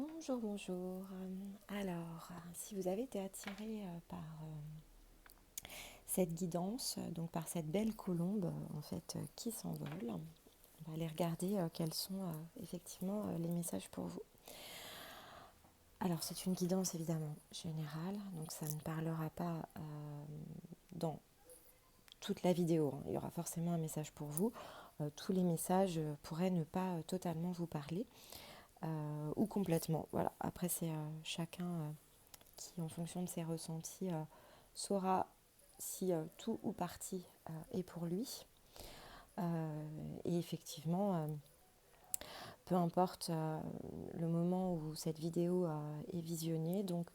Bonjour, bonjour. Si vous avez été attiré par cette guidance, donc par cette belle colombe qui s'envole, on va aller regarder quels sont effectivement les messages pour vous. Alors c'est une guidance évidemment générale, donc ça ne parlera pas dans toute la vidéo, hein. Il y aura forcément un message pour vous. Tous les messages pourraient ne pas totalement vous parler ou complètement. Voilà. Après c'est chacun qui, en fonction de ses ressentis, saura si tout ou partie est pour lui. Et effectivement, peu importe le moment où cette vidéo est visionnée, donc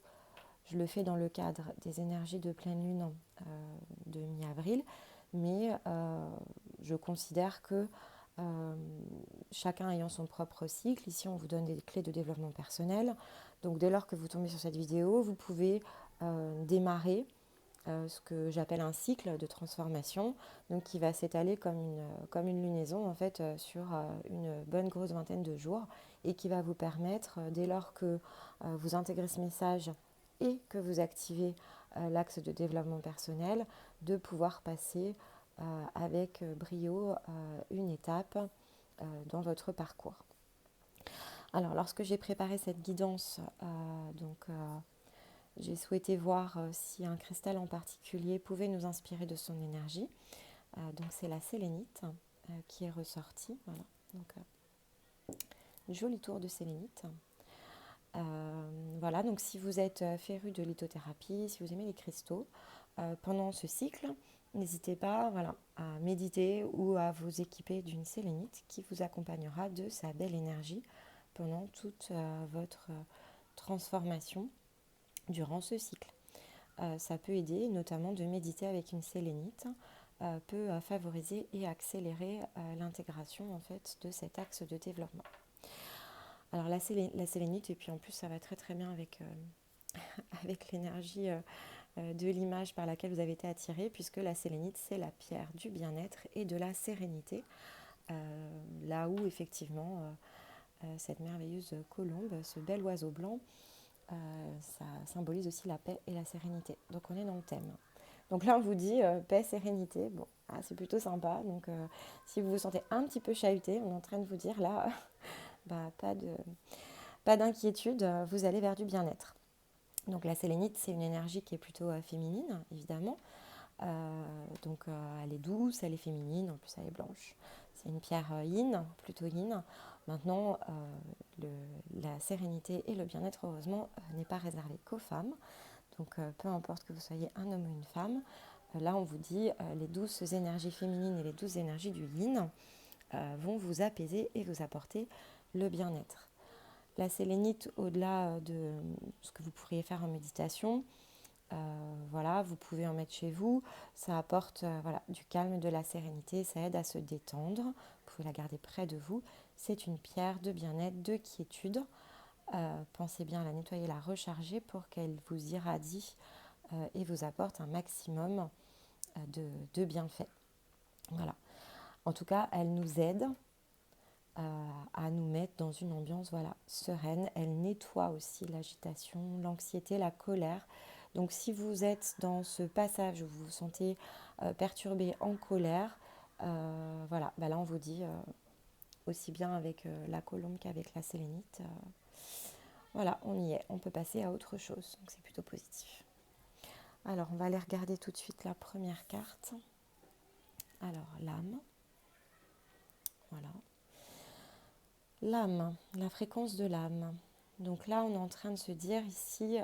je le fais dans le cadre des énergies de pleine lune de mi-avril, mais je considère que chacun ayant son propre cycle, ici on vous donne des clés de développement personnel, donc dès lors que vous tombez sur cette vidéo, vous pouvez démarrer ce que j'appelle un cycle de transformation, donc qui va s'étaler comme une lunaison en fait sur une bonne grosse vingtaine de jours et qui va vous permettre, dès lors que vous intégrez ce message et que vous activez l'axe de développement personnel, de pouvoir passer avec brio une étape dans votre parcours. Alors, lorsque j'ai préparé cette guidance, j'ai souhaité voir si un cristal en particulier pouvait nous inspirer de son énergie. Donc c'est la sélénite qui est ressortie. Voilà. Donc, joli tour de sélénite. Voilà, donc si vous êtes féru de lithothérapie, si vous aimez les cristaux, pendant ce cycle, n'hésitez pas à méditer ou à vous équiper d'une sélénite qui vous accompagnera de sa belle énergie pendant toute votre transformation durant ce cycle. Ça peut aider, notamment de méditer avec une sélénite, peut favoriser et accélérer l'intégration en fait de cet axe de développement. Alors la sélénite, et puis en plus ça va très très bien avec, avec l'énergie de l'image par laquelle vous avez été attiré, puisque la sélénite c'est la pierre du bien-être et de la sérénité, là où effectivement cette merveilleuse colombe, ce bel oiseau blanc, ça symbolise aussi la paix et la sérénité. Donc on est dans le thème. Donc là on vous dit paix, sérénité, bon, c'est plutôt sympa. Donc si vous vous sentez un petit peu chahuté, on est en train de vous dire là, pas d'inquiétude, vous allez vers du bien-être. Donc la sélénite c'est une énergie qui est plutôt féminine évidemment. Elle est douce, elle est féminine, en plus elle est blanche. C'est une pierre yin, plutôt yin. Maintenant, la sérénité et le bien-être, heureusement, n'est pas réservé qu'aux femmes. Donc peu importe que vous soyez un homme ou une femme, là on vous dit les douces énergies féminines et les douces énergies du yin vont vous apaiser et vous apporter le bien-être. La sélénite, au-delà de ce que vous pourriez faire en méditation, vous pouvez en mettre chez vous. Ça apporte du calme, de la sérénité, ça aide à se détendre. Vous pouvez la garder près de vous. C'est une pierre de bien-être, de quiétude. Pensez bien à la nettoyer, la recharger pour qu'elle vous irradie et vous apporte un maximum de bienfaits. Voilà. En tout cas, elle nous aide à nous mettre dans une ambiance sereine. Elle nettoie aussi l'agitation, l'anxiété, la colère. Donc si vous êtes dans ce passage où vous vous sentez perturbé, en colère, là on vous dit aussi bien avec la colombe qu'avec la sélénite, on y est, on peut passer à autre chose, donc c'est plutôt positif. Alors on va aller regarder tout de suite la première carte. Alors l'âme, voilà. L'âme, la fréquence de l'âme. Donc là, on est en train de se dire ici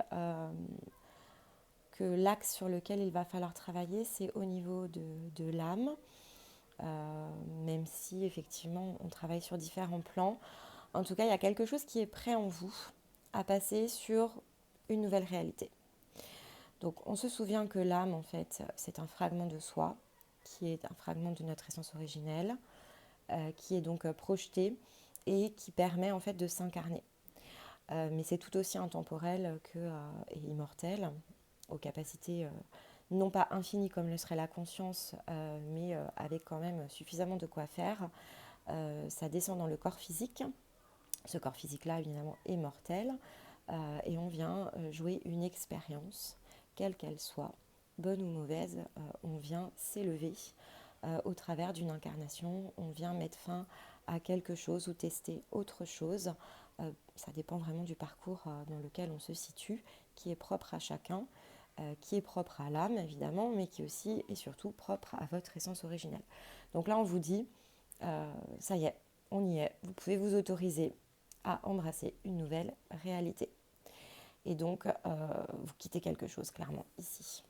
que l'axe sur lequel il va falloir travailler, c'est au niveau de l'âme, même si effectivement on travaille sur différents plans. En tout cas, il y a quelque chose qui est prêt en vous à passer sur une nouvelle réalité. Donc on se souvient que l'âme, en fait, c'est un fragment de soi, qui est un fragment de notre essence originelle, qui est donc projeté et qui permet en fait de s'incarner. Mais c'est tout aussi intemporel et immortel, aux capacités non pas infinies comme le serait la conscience, mais avec quand même suffisamment de quoi faire. Ça descend dans le corps physique, Ce corps physique-là, évidemment, est mortel. Et on vient jouer une expérience, quelle qu'elle soit, bonne ou mauvaise. On vient s'élever au travers d'une incarnation. On vient mettre fin à quelque chose ou tester autre chose. Ça dépend vraiment du parcours dans lequel on se situe, qui est propre à chacun, qui est propre à l'âme, évidemment, mais qui aussi et surtout propre à votre essence originelle. Donc là, on vous dit, ça y est, on y est. Vous pouvez vous autoriser à embrasser une nouvelle réalité. Et donc, vous quittez quelque chose, clairement, ici.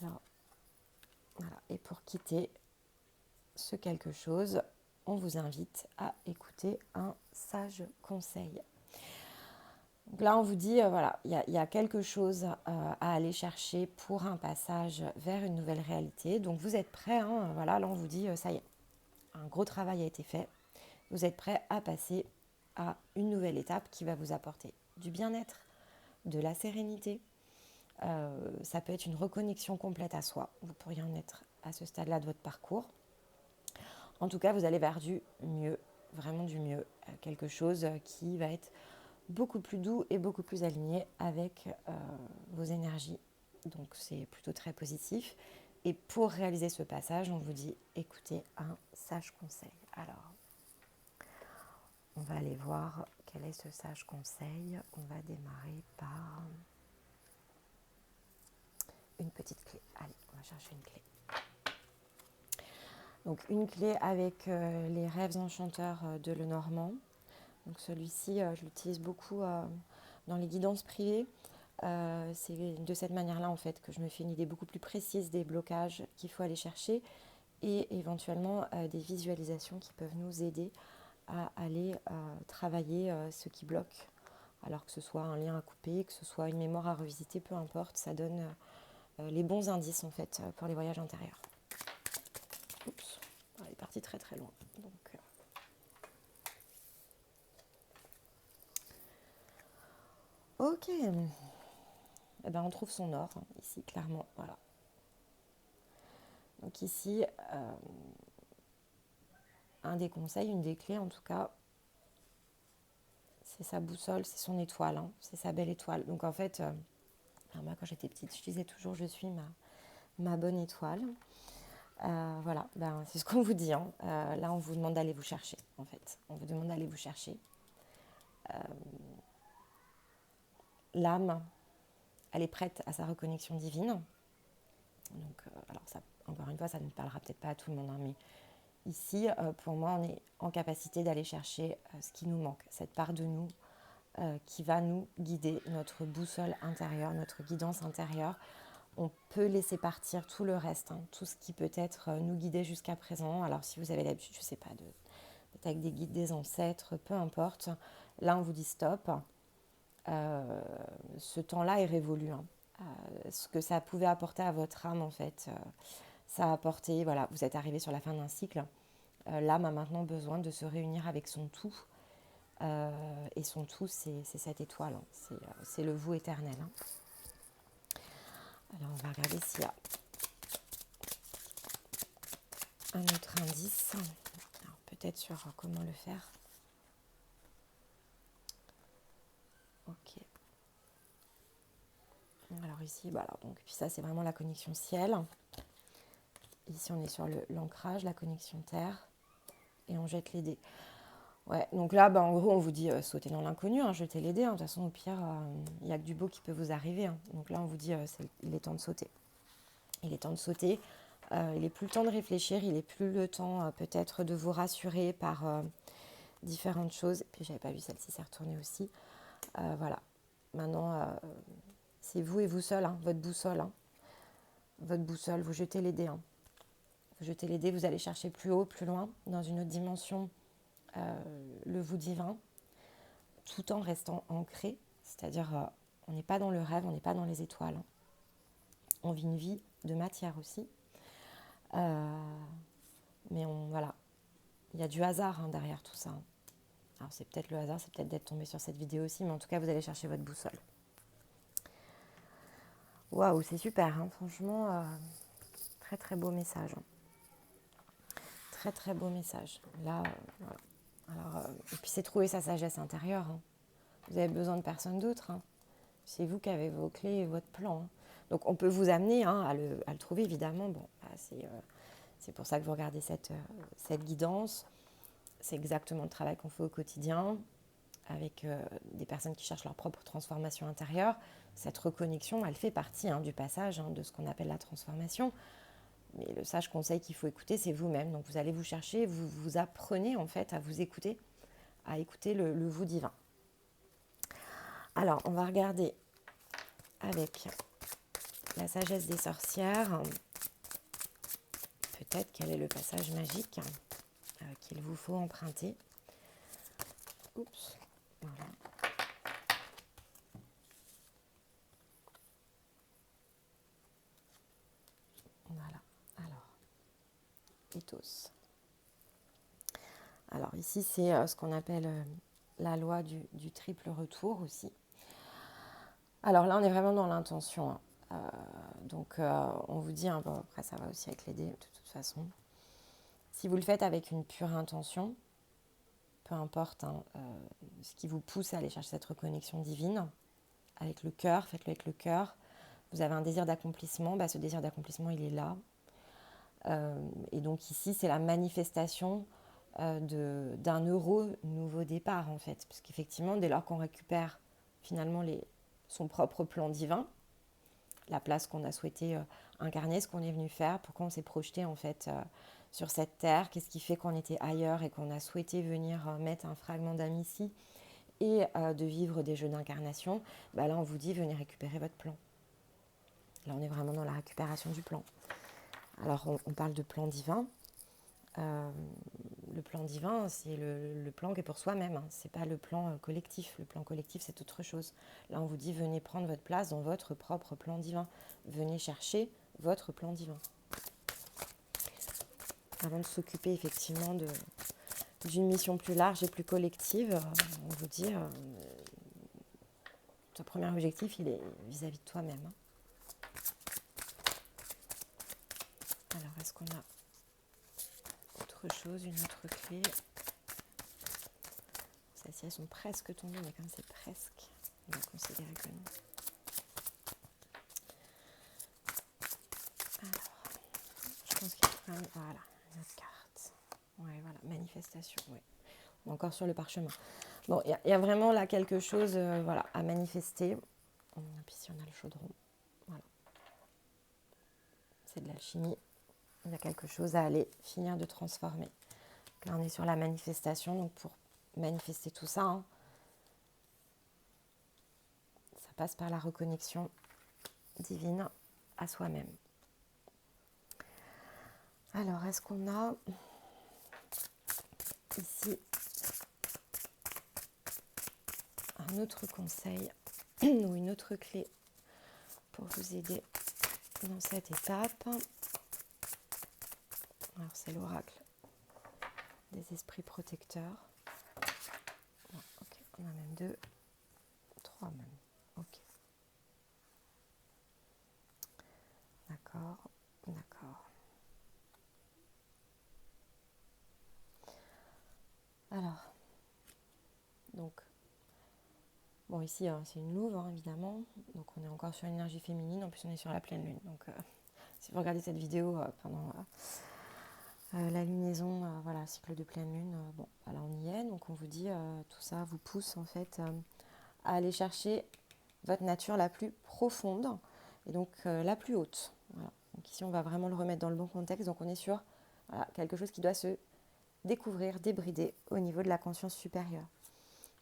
Alors, voilà. Et pour quitter ce quelque chose, on vous invite à écouter un sage conseil. Donc là, on vous dit, voilà, il y a quelque chose à aller chercher pour un passage vers une nouvelle réalité. Donc, vous êtes prêts, hein, voilà, là, on vous dit, ça y est, un gros travail a été fait. Vous êtes prêts à passer à une nouvelle étape qui va vous apporter du bien-être, de la sérénité. Ça peut être une reconnexion complète à soi. Vous pourriez en être à ce stade-là de votre parcours. En tout cas, vous allez vers du mieux, vraiment du mieux. Quelque chose qui va être beaucoup plus doux et beaucoup plus aligné avec vos énergies. Donc c'est plutôt très positif. Et pour réaliser ce passage, on vous dit écoutez un sage conseil. Alors, on va aller voir quel est ce sage conseil. On va démarrer par une petite clé. Allez, on va chercher une clé. Donc une clé avec les rêves enchanteurs de Lenormand. Donc celui-ci, je l'utilise beaucoup dans les guidances privées. C'est de cette manière-là en fait que je me fais une idée beaucoup plus précise des blocages qu'il faut aller chercher et éventuellement des visualisations qui peuvent nous aider à aller travailler ce qui bloque. Alors que ce soit un lien à couper, que ce soit une mémoire à revisiter, peu importe, ça donne les bons indices en fait pour les voyages intérieurs. Oups, elle est partie très très loin. Donc, ok, eh ben, on trouve son or hein, ici clairement, voilà. Donc ici, un des conseils, une des clés en tout cas, c'est sa boussole, c'est son étoile, hein, c'est sa belle étoile. Donc en fait, moi quand j'étais petite, je disais toujours je suis ma bonne étoile. Voilà, ben, c'est ce qu'on vous dit. Hein. Là, on vous demande d'aller vous chercher, en fait. On vous demande d'aller vous chercher. L'âme, elle est prête à sa reconnexion divine. Donc, alors ça, encore une fois, ça ne parlera peut-être pas à tout le monde, hein, mais ici, pour moi, on est en capacité d'aller chercher ce qui nous manque, cette part de nous qui va nous guider, notre boussole intérieure, notre guidance intérieure. On peut laisser partir tout le reste, hein, tout ce qui peut être nous guider jusqu'à présent. Alors si vous avez l'habitude, je ne sais pas, d'être avec des guides des ancêtres, peu importe. Là, on vous dit stop. Ce temps-là est révolu. Hein. Ce que ça pouvait apporter à votre âme, en fait, ça a apporté, voilà, vous êtes arrivé sur la fin d'un cycle. L'âme a maintenant besoin de se réunir avec son tout. Et son tout, c'est cette étoile. Hein. C'est le vous éternel. Hein. Alors, on va regarder s'il y a un autre indice. Alors, peut-être sur comment le faire. Ok. Alors ici, voilà. Donc, puis ça, c'est vraiment la connexion ciel. Ici, on est sur l'ancrage, la connexion terre. Et on jette les dés. Ouais, donc là, en gros, on vous dit sautez dans l'inconnu, hein, jetez les dés. Hein. De toute façon, au pire, il n'y a que du beau qui peut vous arriver. Hein. Donc là, on vous dit il est temps de sauter. Il est temps de sauter. Il n'est plus le temps de réfléchir. Il n'est plus le temps, peut-être, de vous rassurer par différentes choses. Et puis, j'avais pas vu celle-ci s'est retournée aussi. Voilà. Maintenant, c'est vous et vous seul, hein, votre boussole. Hein. Votre boussole, vous jetez les dés. Hein. Vous jetez les dés, vous allez chercher plus haut, plus loin, dans une autre dimension, le vous divin, tout en restant ancré. C'est-à-dire, on n'est pas dans le rêve, on n'est pas dans les étoiles. Hein. On vit une vie de matière aussi. Mais voilà, il y a du hasard hein, derrière tout ça. Hein. Alors c'est peut-être le hasard, c'est peut-être d'être tombé sur cette vidéo aussi, mais en tout cas, vous allez chercher votre boussole. Waouh, c'est super, hein, franchement, très très beau message. Hein. Très très beau message. Là, voilà. Alors, et puis c'est trouver sa sagesse intérieure. Hein. Vous avez besoin de personne d'autre. Hein. C'est vous qui avez vos clés et votre plan. Hein. Donc on peut vous amener hein, à le trouver évidemment. Bon, bah, c'est pour ça que vous regardez cette guidance. C'est exactement le travail qu'on fait au quotidien avec des personnes qui cherchent leur propre transformation intérieure. Cette reconnexion, elle fait partie hein, du passage hein, de ce qu'on appelle la transformation. Mais le sage conseil qu'il faut écouter, c'est vous-même. Donc vous allez vous chercher, vous apprenez en fait à vous écouter, à écouter le vous divin. Alors, on va regarder avec la sagesse des sorcières, peut-être quel est le passage magique qu'il vous faut emprunter. Oups, voilà. Voilà, alors, ethos. Alors ici, c'est ce qu'on appelle la loi du triple retour aussi. Alors là, on est vraiment dans l'intention. Hein. Donc, on vous dit, hein, bon, après ça va aussi avec les dés de toute façon. Si vous le faites avec une pure intention, peu importe hein, ce qui vous pousse à aller chercher cette reconnexion divine, avec le cœur, faites-le avec le cœur. Vous avez un désir d'accomplissement, bah, ce désir d'accomplissement, il est là. Et donc ici, c'est la manifestation d'un heureux nouveau départ, en fait. Parce qu'effectivement, dès lors qu'on récupère finalement son propre plan divin, la place qu'on a souhaité incarner, ce qu'on est venu faire, pourquoi on s'est projeté en fait sur cette terre, qu'est-ce qui fait qu'on était ailleurs et qu'on a souhaité venir mettre un fragment d'âme ici et de vivre des jeux d'incarnation, bah là on vous dit venez récupérer votre plan. Là on est vraiment dans la récupération du plan. Alors on parle de plan divin. Le plan divin, c'est le plan qui est pour soi-même, hein. C'est pas le plan collectif. Le plan collectif, c'est autre chose. Là, on vous dit, venez prendre votre place dans votre propre plan divin. Venez chercher votre plan divin. Avant de s'occuper effectivement d'une mission plus large et plus collective, on vous dit, ton premier objectif, il est vis-à-vis de toi-même. Hein. Alors, est-ce qu'on a autre chose, une autre clé? Celles-ci, elles sont presque tombées, mais comme c'est presque, on va considérer que non. Alors, je pense qu'il y a quand même, voilà, une autre carte. Ouais, voilà, manifestation, ouais. On est encore sur le parchemin. Bon, il y a vraiment là quelque chose voilà, à manifester. Et puis si on a le chaudron, voilà. C'est de l'alchimie. Il y a quelque chose à aller finir de transformer. Là, on est sur la manifestation, donc pour manifester tout ça, hein, ça passe par la reconnexion divine à soi-même. Alors, est-ce qu'on a ici un autre conseil ou une autre clé pour vous aider dans cette étape? Alors, c'est l'oracle des esprits protecteurs. Bon, ok, on a même 2, 3 même. Ok. D'accord, d'accord. Alors, donc, bon ici c'est une louve hein, évidemment, donc on est encore sur l'énergie féminine, en plus on est sur la pleine lune. Donc si vous regardez cette vidéo pendant la lunaison, voilà, cycle de pleine lune, bon, là on y est, donc on vous dit tout ça vous pousse en fait à aller chercher votre nature la plus profonde et donc la plus haute. Voilà. Donc ici on va vraiment le remettre dans le bon contexte, donc on est sur voilà, quelque chose qui doit se découvrir, débrider au niveau de la conscience supérieure.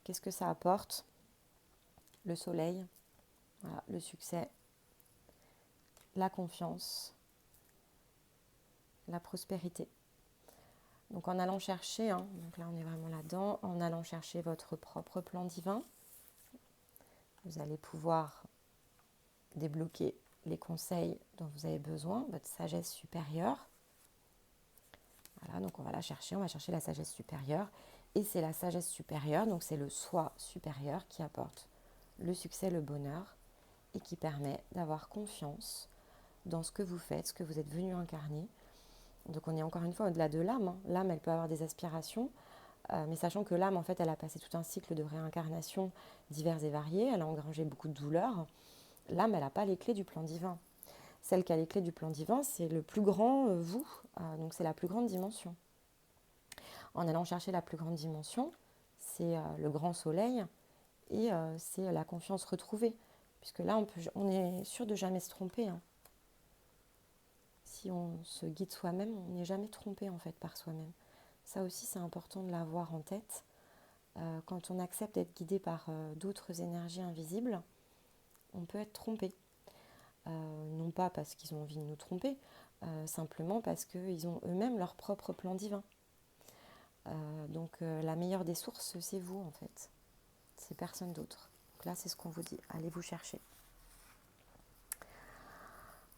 Qu'est-ce que ça apporte? Le soleil, voilà, le succès, la confiance, la prospérité. Donc en allant chercher, hein, donc là on est vraiment là-dedans, en allant chercher votre propre plan divin, vous allez pouvoir débloquer les conseils dont vous avez besoin, votre sagesse supérieure. Voilà, donc on va la chercher, on va chercher la sagesse supérieure. Et c'est la sagesse supérieure, donc c'est le soi supérieur qui apporte le succès, le bonheur et qui permet d'avoir confiance dans ce que vous faites, ce que vous êtes venu incarner. Donc on est encore une fois au-delà de l'âme. Hein. L'âme, elle peut avoir des aspirations, Mais sachant que l'âme, en fait, elle a passé tout un cycle de réincarnation divers et variés, elle a engrangé beaucoup de douleurs. L'âme, elle n'a pas les clés du plan divin. Celle qui a les clés du plan divin, c'est le plus grand vous, donc c'est la plus grande dimension. En allant chercher la plus grande dimension, c'est le grand soleil et c'est la confiance retrouvée. Puisque là, on est sûr de jamais se tromper. Hein. Si on se guide soi-même, on n'est jamais trompé en fait par soi-même. Ça aussi, c'est important de l'avoir en tête. Quand on accepte d'être guidé par d'autres énergies invisibles, on peut être trompé. Non pas parce qu'ils ont envie de nous tromper, simplement parce qu'ils ont eux-mêmes leur propre plan divin. Donc la meilleure des sources, c'est vous en fait. C'est personne d'autre. Donc là, c'est ce qu'on vous dit. Allez vous chercher.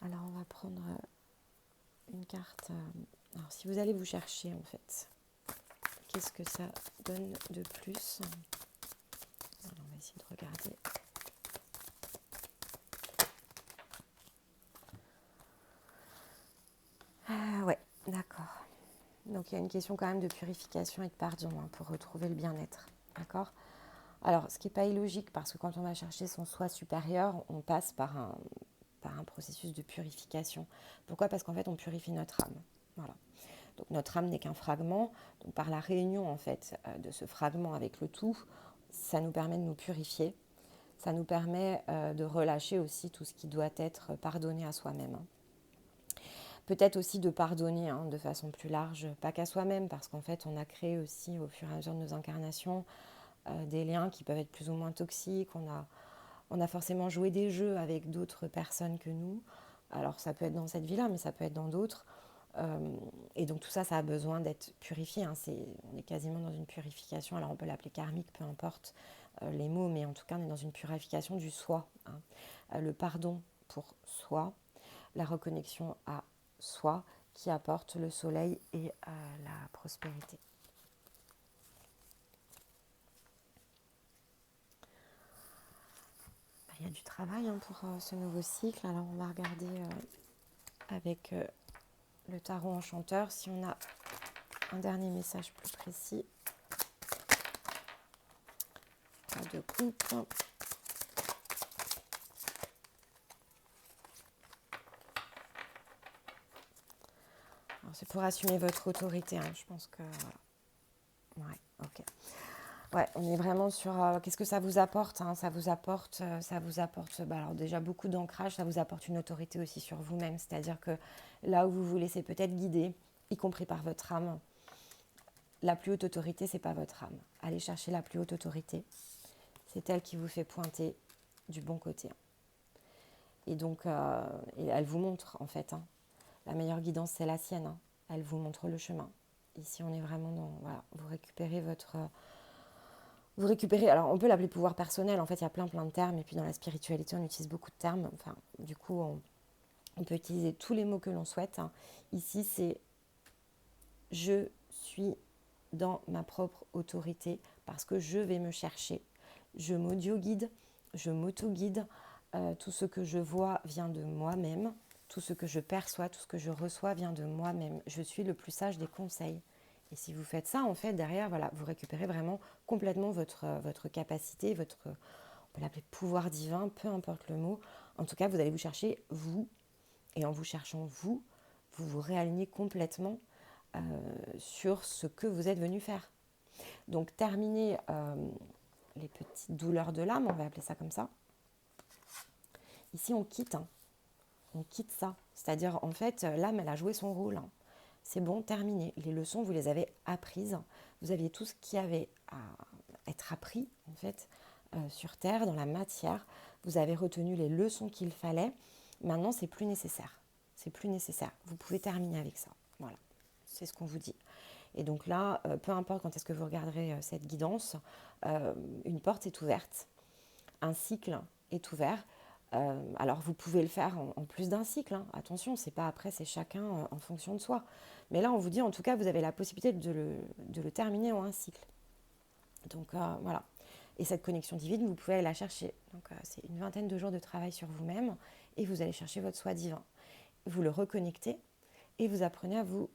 Alors, on va prendre une carte. Alors, si vous allez vous chercher, en fait, qu'est-ce que ça donne de plus? Alors, on va essayer de regarder. Ouais, d'accord. Donc, il y a une question quand même de purification et de pardon pour retrouver le bien-être. D'accord? Alors, ce qui n'est pas illogique, parce que quand on va chercher son soi supérieur, on passe par un processus de purification. Pourquoi? Parce qu'en fait, on purifie notre âme. Voilà. Donc notre âme n'est qu'un fragment. Donc par la réunion en fait de ce fragment avec le tout, ça nous permet de nous purifier. Ça nous permet de relâcher aussi tout ce qui doit être pardonné à soi-même. Peut-être aussi de pardonner de façon plus large, pas qu'à soi-même, parce qu'en fait on a créé aussi au fur et à mesure de nos incarnations des liens qui peuvent être plus ou moins toxiques. On a forcément joué des jeux avec d'autres personnes que nous. Alors ça peut être dans cette vie-là, mais ça peut être dans d'autres. Et donc tout ça, ça a besoin d'être purifié. On est quasiment dans une purification. Alors on peut l'appeler karmique, peu importe les mots, mais en tout cas on est dans une purification du soi. Le pardon pour soi, la reconnexion à soi qui apporte le soleil et la prospérité. Il y a du travail pour ce nouveau cycle. Alors on va regarder avec le tarot enchanteur si on a un dernier message plus précis. Pas de coupe. Alors, c'est pour assumer votre autorité. Je pense que... Ouais, ok. Ouais, on est vraiment sur qu'est-ce que ça vous apporte. Ça vous apporte alors déjà beaucoup d'ancrage, ça vous apporte une autorité aussi sur vous-même. C'est-à-dire que là où vous vous laissez peut-être guider, y compris par votre âme, la plus haute autorité, c'est pas votre âme. Allez chercher la plus haute autorité. C'est elle qui vous fait pointer du bon côté. Et donc, elle vous montre en fait. La meilleure guidance, c'est la sienne. Elle vous montre le chemin. Ici, on est vraiment dans... Voilà, vous récupérez votre... alors on peut l'appeler pouvoir personnel, en fait il y a plein de termes, et puis dans la spiritualité on utilise beaucoup de termes, enfin du coup on peut utiliser tous les mots que l'on souhaite. Ici c'est je suis dans ma propre autorité parce que je vais me chercher, je m'audio-guide, je m'auto-guide, tout ce que je vois vient de moi-même, tout ce que je perçois, tout ce que je reçois vient de moi-même, je suis le plus sage des conseils. Et si vous faites ça, en fait, derrière, voilà, vous récupérez vraiment complètement votre capacité, on peut l'appeler pouvoir divin, peu importe le mot. En tout cas, vous allez vous chercher vous, et en vous cherchant vous, vous vous réalignez complètement sur ce que vous êtes venu faire. Donc, terminer les petites douleurs de l'âme, on va appeler ça comme ça. Ici, on quitte ça. C'est-à-dire, en fait, l'âme, elle a joué son rôle. C'est bon, terminé. Les leçons, vous les avez apprises. Vous aviez tout ce qui avait à être appris, en fait, sur Terre, dans la matière. Vous avez retenu les leçons qu'il fallait. Maintenant, c'est plus nécessaire. C'est plus nécessaire. Vous pouvez terminer avec ça. Voilà, c'est ce qu'on vous dit. Et donc là, peu importe quand est-ce que vous regarderez cette guidance, une porte est ouverte, un cycle est ouvert. Alors vous pouvez le faire en plus d'un cycle, attention, c'est pas après, c'est chacun en fonction de soi. Mais là on vous dit en tout cas vous avez la possibilité de le terminer en un cycle. Donc voilà. Et cette connexion divine, vous pouvez aller la chercher. Donc c'est une vingtaine de jours de travail sur vous-même et vous allez chercher votre soi divin. Vous le reconnectez et vous apprenez à vous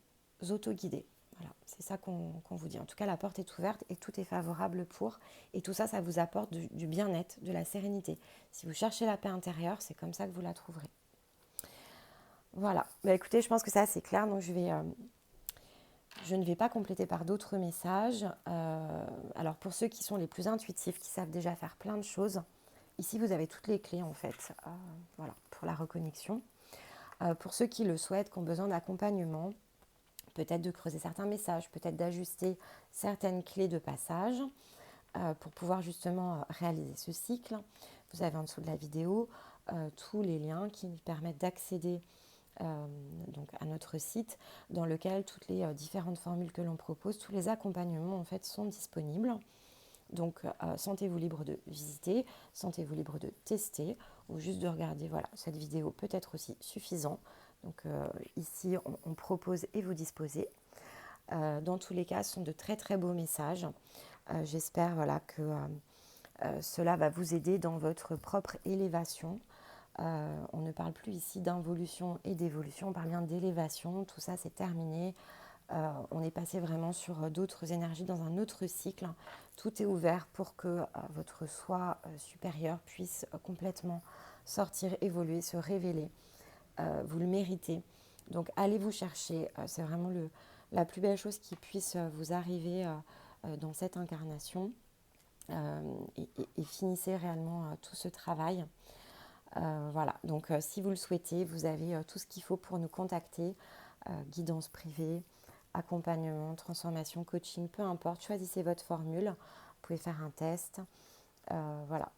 auto-guider. Voilà, c'est ça qu'on vous dit. En tout cas, la porte est ouverte et tout est favorable pour. Et tout ça, ça vous apporte du bien-être, de la sérénité. Si vous cherchez la paix intérieure, c'est comme ça que vous la trouverez. Voilà. Bah, écoutez, je pense que c'est assez clair. Donc, je ne vais pas compléter par d'autres messages. Alors, pour ceux qui sont les plus intuitifs, qui savent déjà faire plein de choses, ici, vous avez toutes les clés, en fait, voilà, pour la reconnexion. Pour ceux qui le souhaitent, qui ont besoin d'accompagnement, peut-être de creuser certains messages, peut-être d'ajuster certaines clés de passage pour pouvoir justement réaliser ce cycle. Vous avez en dessous de la vidéo tous les liens qui permettent d'accéder donc à notre site dans lequel toutes les différentes formules que l'on propose, tous les accompagnements en fait sont disponibles. Donc sentez-vous libre de visiter, sentez-vous libre de tester ou juste de regarder, voilà, cette vidéo peut être aussi suffisant. Donc ici on propose et vous disposez. Dans tous les cas, ce sont de très très beaux messages. J'espère voilà, que cela va vous aider dans votre propre élévation. On ne parle plus ici d'involution et d'évolution, on parle bien d'élévation. Tout ça, c'est terminé. On est passé vraiment sur d'autres énergies dans un autre cycle. Tout est ouvert pour que votre soi supérieur puisse complètement sortir, évoluer, se révéler. Vous le méritez. Donc allez vous chercher. C'est vraiment la plus belle chose qui puisse vous arriver dans cette incarnation. Et finissez réellement tout ce travail. Voilà, donc si vous le souhaitez, vous avez tout ce qu'il faut pour nous contacter. Guidance privée, accompagnement, transformation, coaching, peu importe, choisissez votre formule. Vous pouvez faire un test. Voilà,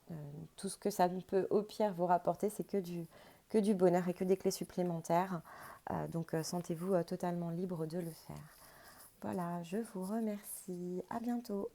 tout ce que ça peut au pire vous rapporter, c'est que du bonheur et que des clés supplémentaires. Donc sentez-vous totalement libre de le faire. Voilà, je vous remercie. À bientôt.